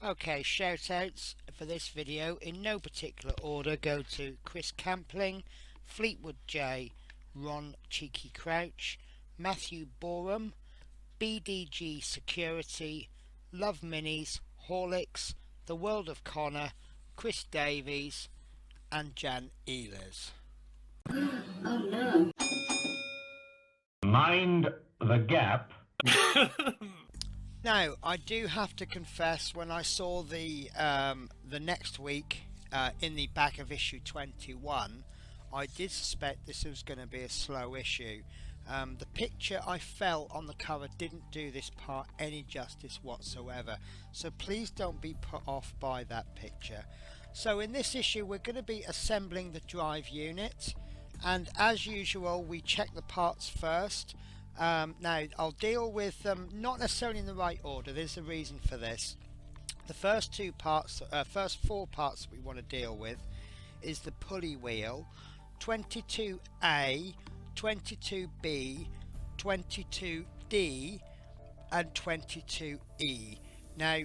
Okay, shout outs for this video in no particular order go to Chris Campling, Fleetwood J, Ron Cheeky Crouch, Matthew Boreham, BDG Security, Love Minis, Horlicks, The World of Connor, Chris Davies and Jan Ehlers. Oh no. Mind the gap. Now, I do have to confess, when I saw the next week in the back of issue 21, I did suspect this was going to be a slow issue. The picture I felt on the cover didn't do this part any justice whatsoever, so please don't be put off by that picture. So in this issue we're going to be assembling the drive unit, and as usual we check the parts first. Now I'll deal with them not necessarily in the right order. There's a reason for this. The first first four parts that we want to deal with is the pulley wheel, 22A, 22B, 22D and 22E. Now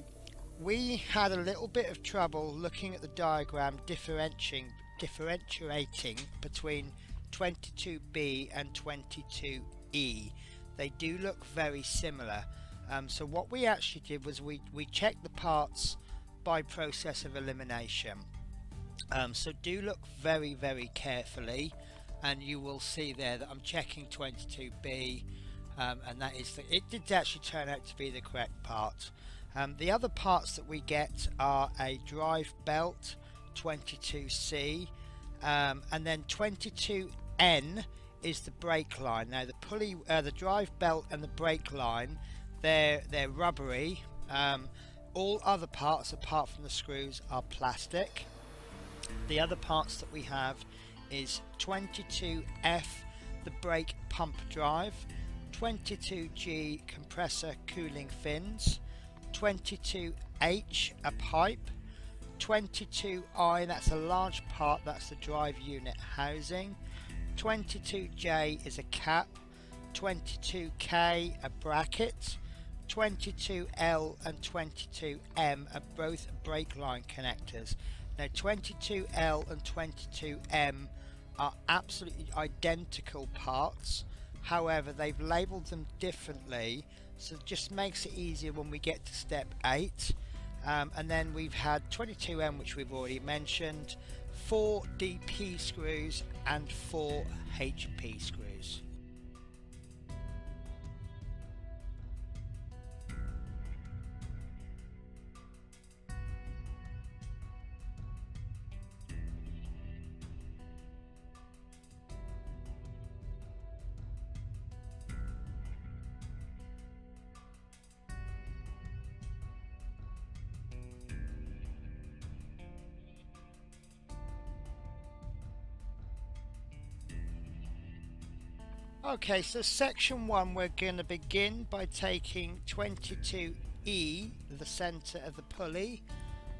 we had a little bit of trouble looking at the diagram differentiating between 22B and 22E. They do look very similar. So what we actually did was we checked the parts by process of elimination. So do look very carefully, and you will see there that I'm checking 22B, and that is it did actually turn out to be the correct part. The other parts that we get are a drive belt, 22C, and then 22N is the brake line. Now the pulley, the drive belt and the brake line, they're rubbery. All other parts apart from the screws are plastic. The other parts that we have is 22F, the brake pump drive, 22G compressor cooling fins, 22H a pipe, 22I, that's a large part, that's the drive unit housing, 22J is a cap, 22K a bracket, 22L and 22M are both brake line connectors. Now 22L and 22M are absolutely identical parts, however they've labelled them differently, so it just makes it easier when we get to step 8. And then we've had 22M, which we've already mentioned, 4 DP screws and 4 HP screws. Okay, so section 1, we're going to begin by taking 22E, the centre of the pulley,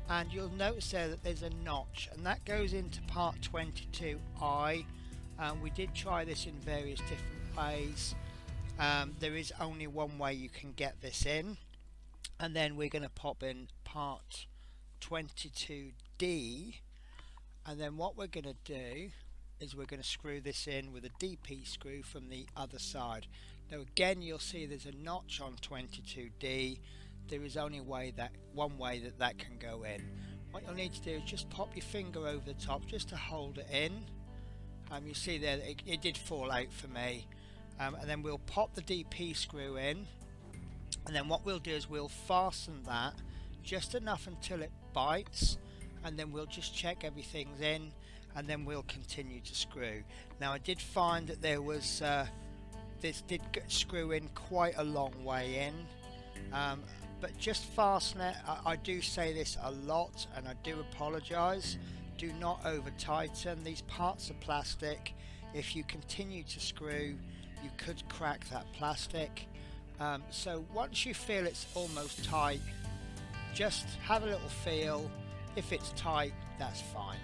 and you'll notice there that there's a notch, and that goes into part 22I. We did try this in various different ways. There is only one way you can get this in, and then we're going to pop in part 22D, and then what we're going to do is we're going to screw this in with a DP screw from the other side. Now again, you'll see there's a notch on 22D. There is only one way that can go in. What you'll need to do is just pop your finger over the top just to hold it in. You see there that it did fall out for me. And then we'll pop the DP screw in, and then what we'll do is we'll fasten that just enough until it bites, and then we'll just check everything's in, and then we'll continue to screw. Now I did find that there was this did screw in quite a long way in, but just fasten it. I do say this a lot and I do apologize. Do not over tighten. These parts are plastic. If you continue to screw, you could crack that plastic. So once you feel it's almost tight, just have a little feel. If it's tight, that's fine.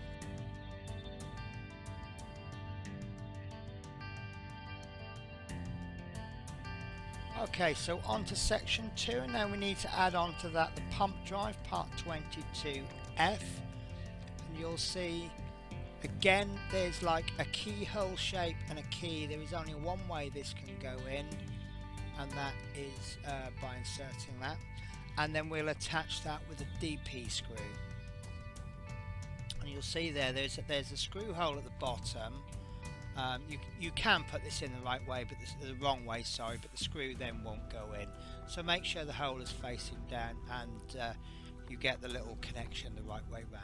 Okay, so on to section 2, and now we need to add on to that the pump drive, part 22F, and you'll see again there's like a keyhole shape and a key. There is only one way this can go in, and that is by inserting that, and then we'll attach that with a DP screw. And you'll see there's a screw hole at the bottom. You can put this in the right way, but the wrong way, sorry, but the screw then won't go in. So make sure the hole is facing down, and you get the little connection the right way round.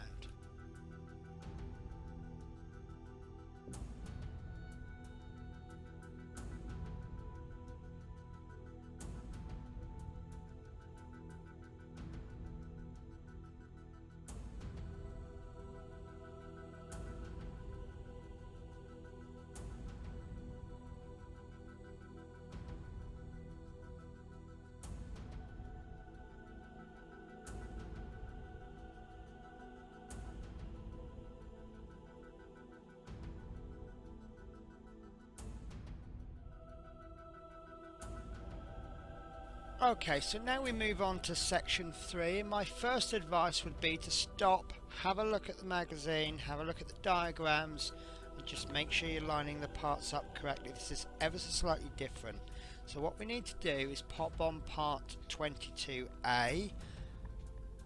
Okay, so now we move on to section 3, and my first advice would be to stop, have a look at the magazine, have a look at the diagrams, and just make sure you're lining the parts up correctly. This is ever so slightly different. So what we need to do is pop on part 22A,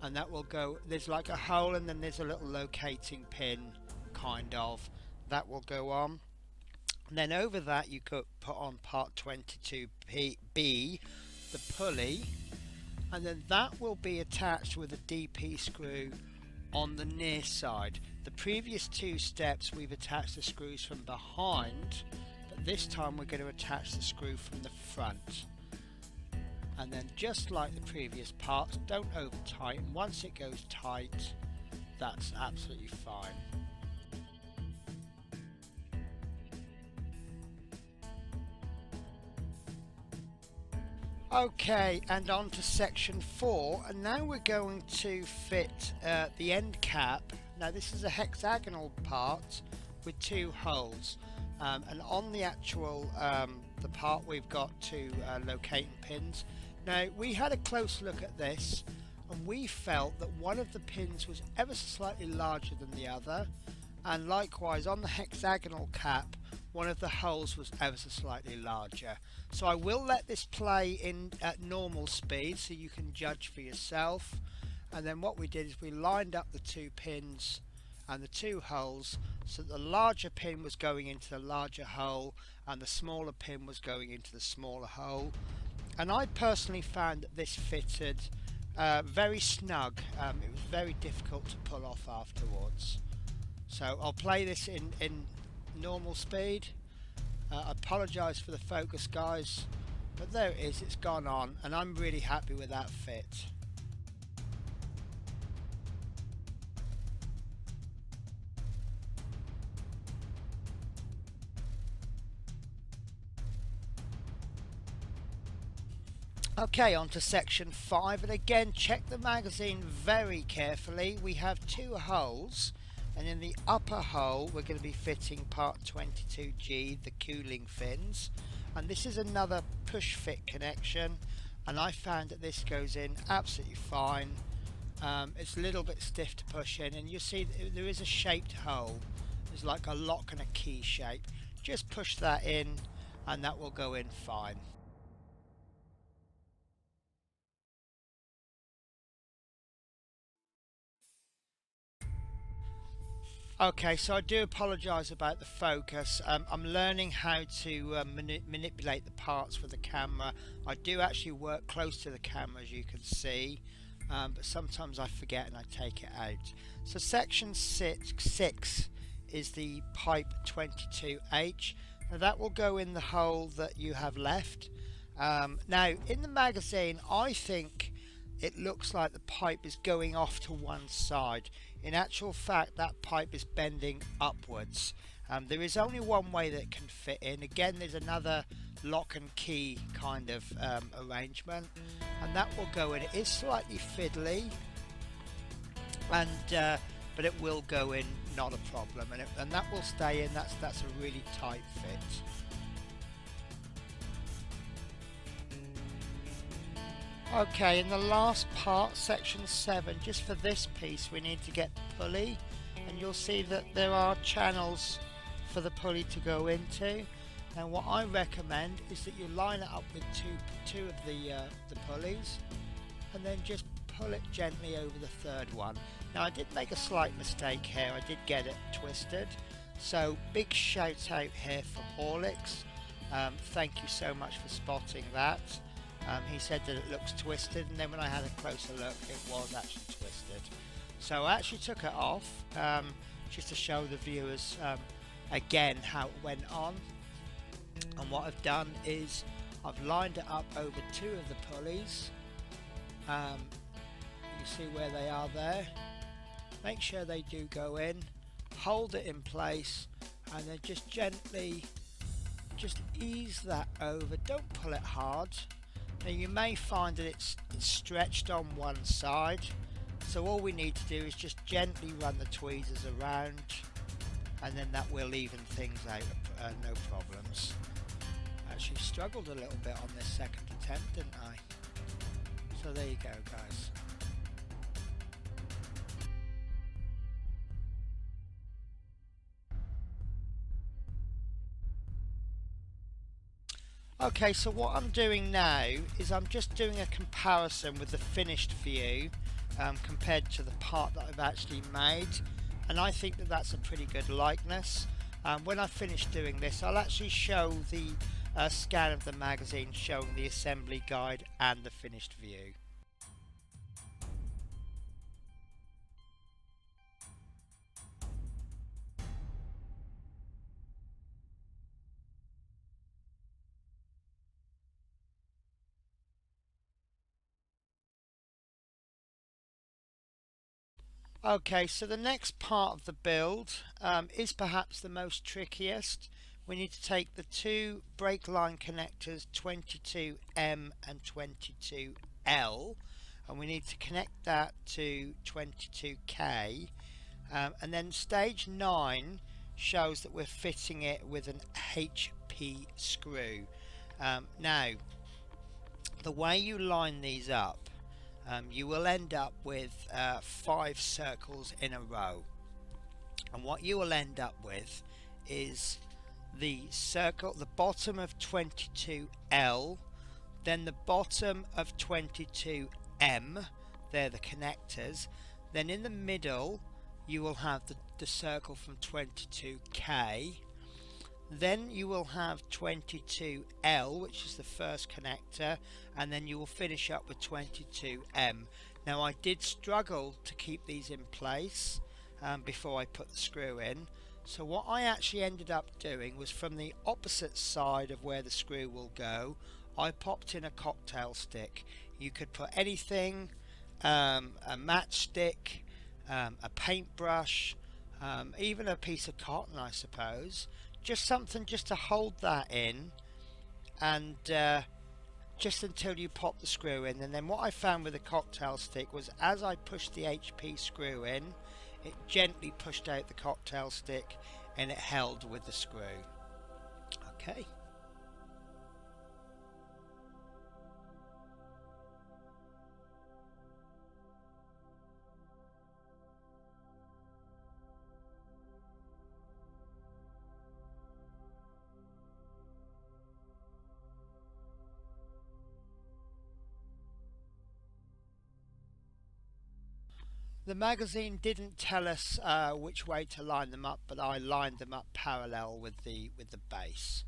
and that will go, there's like a hole and then there's a little locating pin, kind of, that will go on. And then over that you could put on part 22B, the pulley, and then that will be attached with a DP screw on the near side. The previous two steps we've attached the screws from behind, but this time we're going to attach the screw from the front. And then just like the previous parts, don't over tighten. Once it goes tight, that's absolutely fine. Okay, and on to section 4, and now we're going to fit the end cap. Now this is a hexagonal part with 2 holes, and on the actual the part we've got 2 locating pins. Now we had a close look at this, and we felt that one of the pins was ever so slightly larger than the other, and likewise on the hexagonal cap one of the holes was ever so slightly larger. So I will let this play in at normal speed so you can judge for yourself. And then what we did is we lined up the 2 pins and the 2 holes so that the larger pin was going into the larger hole and the smaller pin was going into the smaller hole. And I personally found that this fitted very snug. It was very difficult to pull off afterwards. So I'll play this in normal speed. I apologise for the focus, guys, but there it is, it's gone on, and I'm really happy with that fit. Okay, on to section 5, and again check the magazine very carefully. We have 2 holes, and in the upper hole we're going to be fitting part 22G, the cooling fins, and this is another push fit connection, and I found that this goes in absolutely fine. It's a little bit stiff to push in, and you see there is a shaped hole. There's like a lock and a key shape. Just push that in and that will go in fine. Okay, so I do apologise about the focus. I'm learning how to manipulate the parts with the camera. I do actually work close to the camera, as you can see, but sometimes I forget and I take it out. So section 6 is the pipe 22H. Now that will go in the hole that you have left. Now in the magazine I think it looks like the pipe is going off to one side. In actual fact, that pipe is bending upwards. There is only one way that it can fit in. Again, there's another lock and key kind of arrangement, and that will go in. It is slightly fiddly, and but it will go in, not a problem, and that will stay in. That's a really tight fit. Okay, in the last part, section 7, just for this piece we need to get the pulley, and you'll see that there are channels for the pulley to go into. Now what I recommend is that you line it up with two of the pulleys, and then just pull it gently over the third one. Now I did make a slight mistake here, I did get it twisted, so big shout out here for Horlicks. Thank you so much for spotting that. He said that it looks twisted, and then when I had a closer look it was actually twisted. So I actually took it off just to show the viewers again how it went on. And what I've done is I've lined it up over 2 of the pulleys. You see where they are there. Make sure they do go in, hold it in place, and then just gently just ease that over. Don't pull it hard. Now you may find that it's stretched on one side, so all we need to do is just gently run the tweezers around, and then that will even things out, no problems. Actually struggled a little bit on this second attempt, didn't I? So there you go, guys. Okay, so what I'm doing now is I'm just doing a comparison with the finished view compared to the part that I've actually made, and I think that that's a pretty good likeness. When I finish doing this, I'll actually show the scan of the magazine showing the assembly guide and the finished view. Okay, so the next part of the build is perhaps the most trickiest. We need to take the 2 brake line connectors 22M and 22L, and we need to connect that to 22K, and then stage 9 shows that we're fitting it with an HP screw. Now the way you line these up, you will end up with 5 circles in a row, and what you will end up with is the circle, the bottom of 22L, then the bottom of 22M, they're the connectors, then in the middle you will have the circle from 22K, then you will have 22L, which is the first connector, and then you will finish up with 22M. Now I did struggle to keep these in place before I put the screw in, so what I actually ended up doing was from the opposite side of where the screw will go, I popped in a cocktail stick. You could put anything, a matchstick, a paintbrush, even a piece of cotton, I suppose. Just something just to hold that in, and just until you pop the screw in. And then what I found with the cocktail stick was as I pushed the HP screw in, it gently pushed out the cocktail stick and it held with the screw. Okay. The magazine didn't tell us which way to line them up, but I lined them up parallel with the base.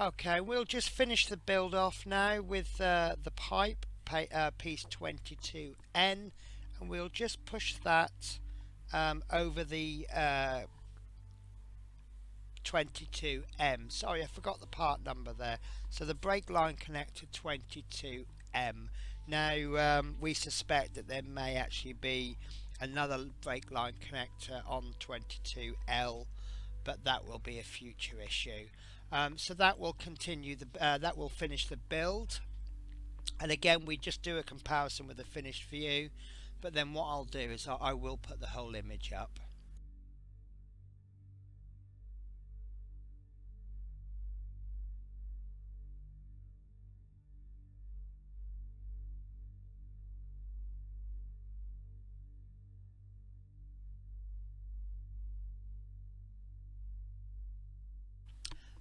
Okay, we'll just finish the build off now with the pipe, piece 22N, and we'll just push that over the 22M. Sorry, I forgot the part number there. So the brake line connector 22M. Now we suspect that there may actually be another brake line connector on 22L, but that will be a future issue. So that will continue that will finish the build, and again we just do a comparison with the finished view, but then what I'll do is I will put the whole image up.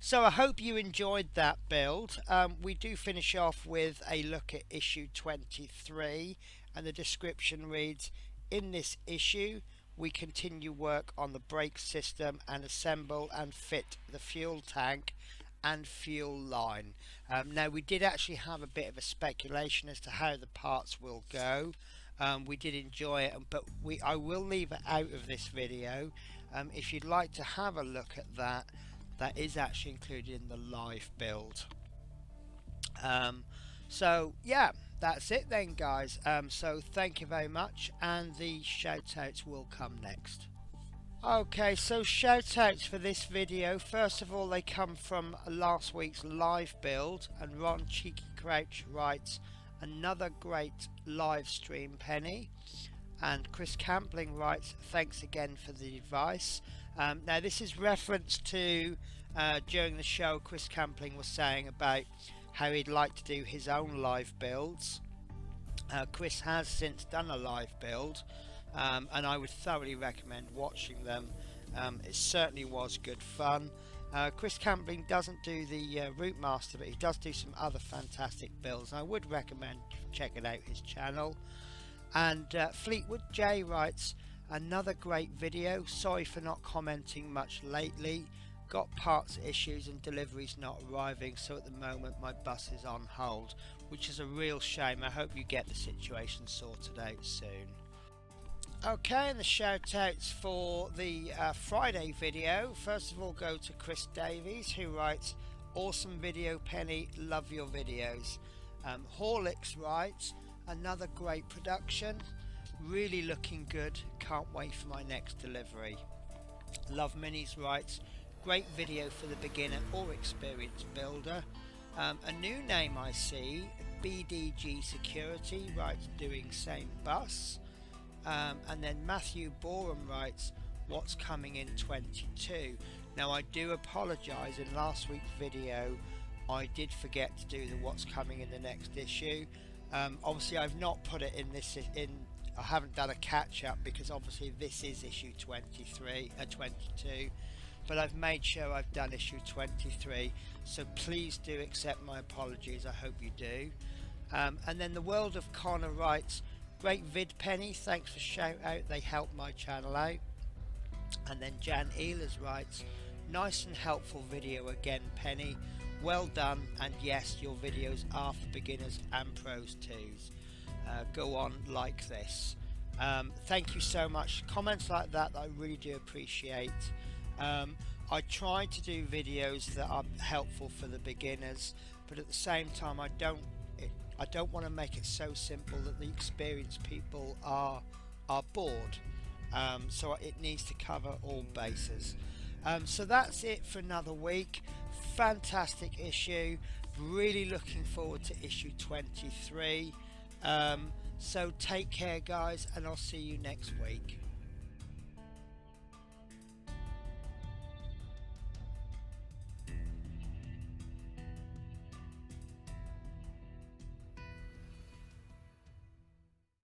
So I hope you enjoyed that build. We do finish off with a look at issue 23, and the description reads, in this issue we continue work on the brake system and assemble and fit the fuel tank and fuel line. Now we did actually have a bit of a speculation as to how the parts will go. We did enjoy it, but I will leave it out of this video. If you'd like to have a look at that, that is actually included in the live build. So yeah, that's it then, guys. So thank you very much, and the shout outs will come next. Okay, so shout outs for this video. First of all, they come from last week's live build, and Ron Cheeky Crouch writes, another great live stream, Penny. And Chris Campling writes, thanks again for the advice. Now this is reference to during the show, Chris Campling was saying about how he'd like to do his own live builds. Chris has since done a live build, and I would thoroughly recommend watching them. It certainly was good fun. Chris Campling doesn't do the Routemasters, but he does do some other fantastic builds, and I would recommend checking out his channel. And Fleetwood J writes, another great video. Sorry for not commenting much lately. Got parts issues and deliveries not arriving, so at the moment my bus is on hold, which is a real shame. I hope you get the situation sorted out soon. Okay, and the shout outs for the Friday video. First of all, go to Chris Davies, who writes, awesome video, Penny, love your videos. Horlicks writes, another great production, really looking good, can't wait for my next delivery. Love Minis writes, great video for the beginner or experienced builder. A new name I see, BDG Security writes, doing same bus. And then Matthew Borum writes, what's coming in 22. Now I do apologise, in last week's video I did forget to do the what's coming in the next issue. Obviously I've not put it in this, I haven't done a catch up because obviously this is issue 22, but I've made sure I've done issue 23, so please do accept my apologies, I hope you do. And then the World of Connor writes, great vid, Penny, thanks for shout out, they help my channel out. And then Jan Ehlers writes, nice and helpful video again, Penny, well done, and yes, your videos are for beginners and pros too. Go on like this. Thank you so much. Comments like that I really do appreciate. I try to do videos that are helpful for the beginners, but at the same time I don't want to make it so simple that the experienced people are bored. So it needs to cover all bases. So that's it for another week. Fantastic issue, really looking forward to issue 23. So take care, guys, and I'll see you next week.